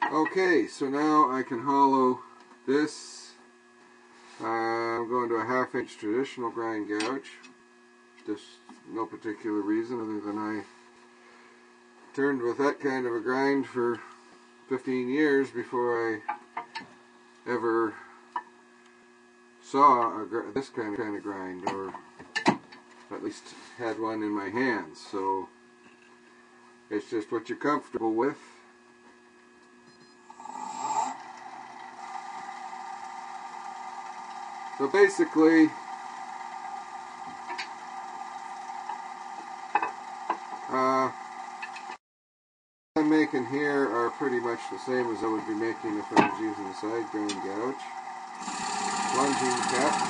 Okay, so now I can hollow this. I'm going to a 1/2 inch traditional grind gouge. Just no particular reason other than I turned with that kind of a grind for 15 years before I ever saw this kind of grind, or at least had one in my hands. So it's just what you're comfortable with. So basically, I'm making here are pretty much the same as I would be making if I was using the side grind gouge. Plunging cuts,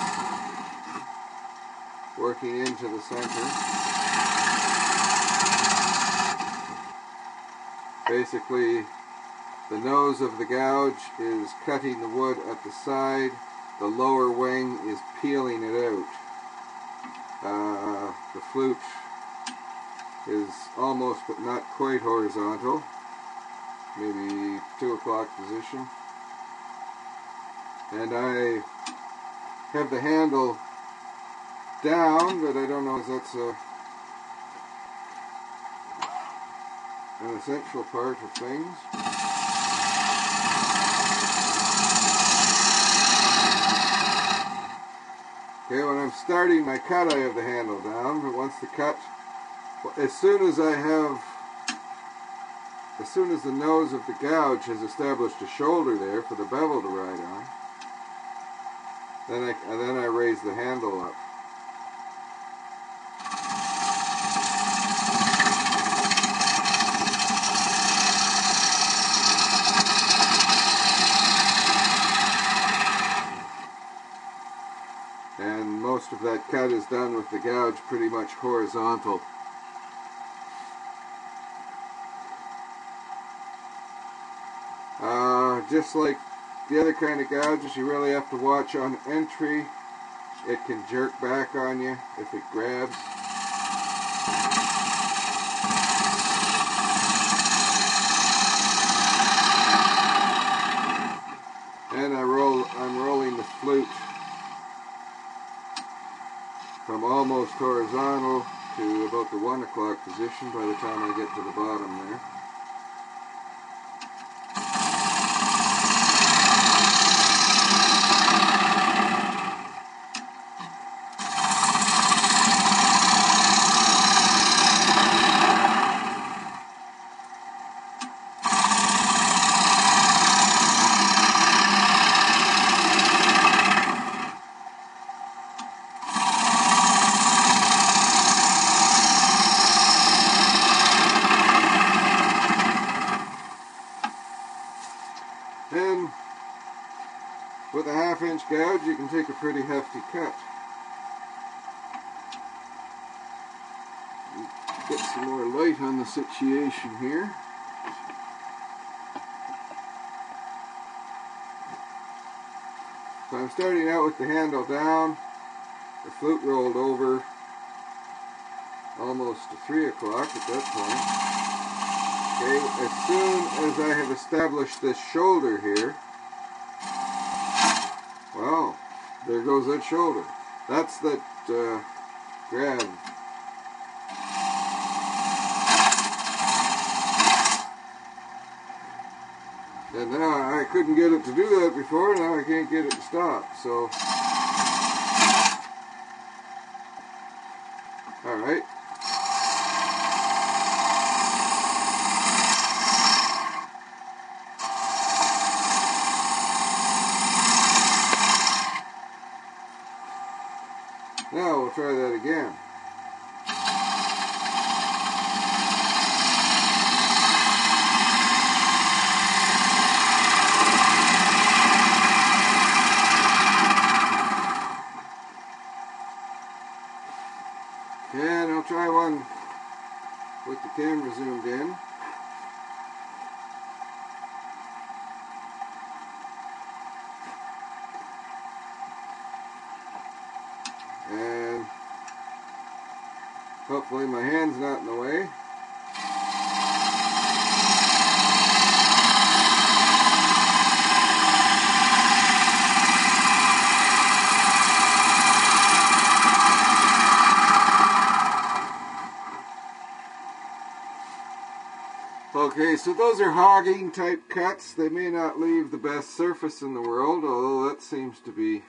working into the center. Basically, the nose of the gouge is cutting the wood at the side. The lower wing is peeling it out. The flute is almost but not quite horizontal, maybe 2 o'clock position. And I have the handle down, but I don't know if that's an essential part of things. Okay, when I'm starting my cut, I have the handle down, but once the cut, as soon as the nose of the gouge has established a shoulder there for the bevel to ride on, then I raise the handle up. And most of that cut is done with the gouge pretty much horizontal. Just like the other kind of gouges, you really have to watch on entry. It can jerk back on you if it grabs. And I'm rolling the flute from almost horizontal to about the 1 o'clock position by the time I get to the bottom there. And with a 1/2 inch gouge, you can take a pretty hefty cut. Get some more light on the situation here. So I'm starting out with the handle down, the flute rolled over almost to 3 o'clock at that point. Okay, as soon as I have established this shoulder here, well, there goes that shoulder. That's that grab. And now I couldn't get it to do that before, now I can't get it to stop, so. Alright. Now we'll try that again. And I'll try one with the camera zoomed in. And hopefully my hand's not in the way. Okay, so those are hogging type cuts. They may not leave the best surface in the world, although that seems to be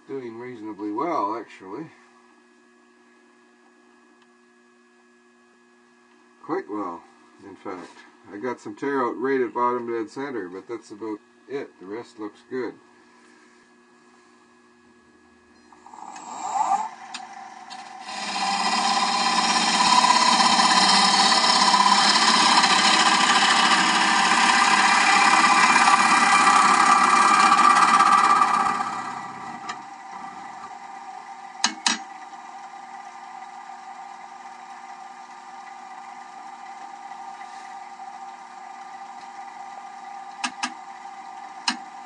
doing reasonably well, actually. Quite well, in fact. I got some tear out right at bottom dead center, but that's about it. The rest looks good.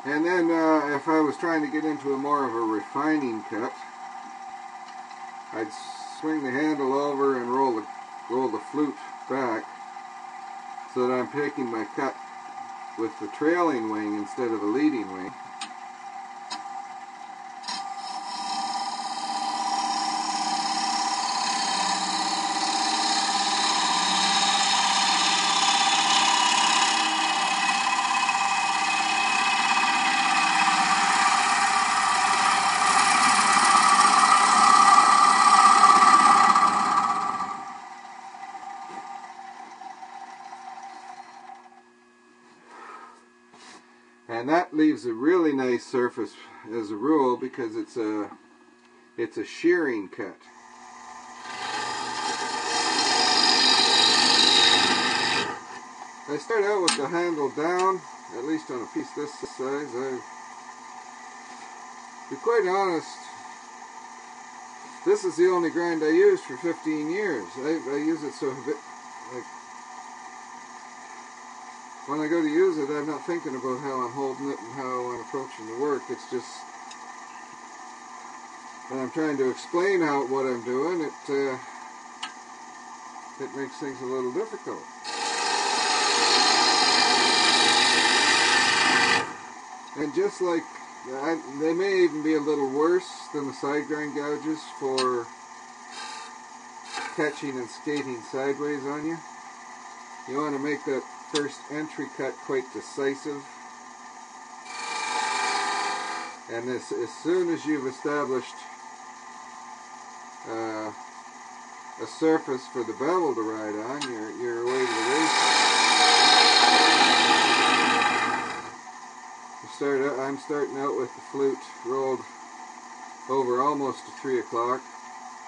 And then if I was trying to get into a more of a refining cut, I'd swing the handle over and roll the flute back so that I'm taking my cut with the trailing wing instead of a leading wing. And that leaves a really nice surface as a rule because it's a shearing cut. I start out with the handle down, at least on a piece this size. To be quite honest, this is the only grind I used for 15 years. I use it so a bit like when I go to use it, I'm not thinking about how I'm holding it and how I'm approaching the work. It's just when I'm trying to explain what I'm doing, it makes things a little difficult. And just like they may even be a little worse than the side grind gouges for catching and skating sideways on you. You want to make that first entry cut quite decisive, and as soon as you've established a surface for the bevel to ride on, you're away to the races. I'm starting out with the flute rolled over almost to 3 o'clock,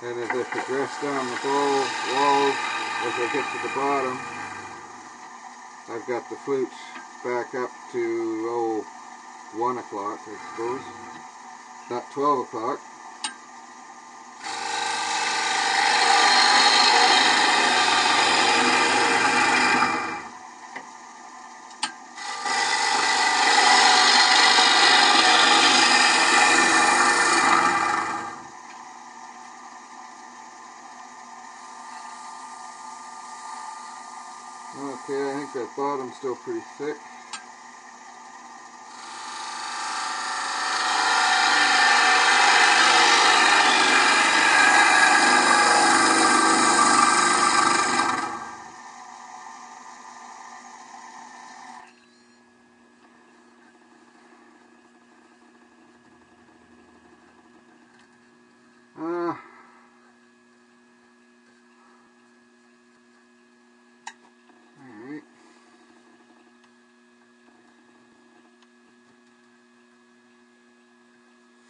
and as I progress down the walls, as I get to the bottom, I've got the flute back up to 1 o'clock, I suppose, not 12 o'clock. Okay, I think that bottom's still pretty thick.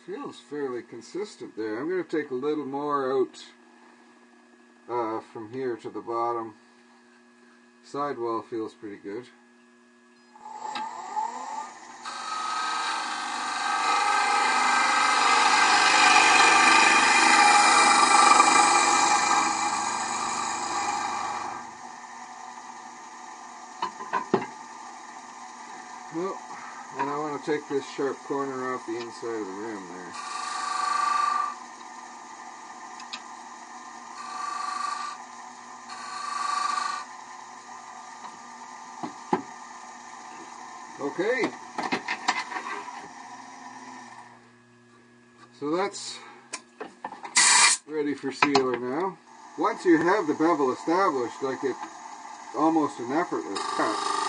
Feels fairly consistent there. I'm going to take a little more out from here to the bottom. Sidewall feels pretty good. Well, and I want to take this sharp corner off the inside of the rim there. Okay. So that's ready for sealer now. Once you have the bevel established, like almost an effortless cut.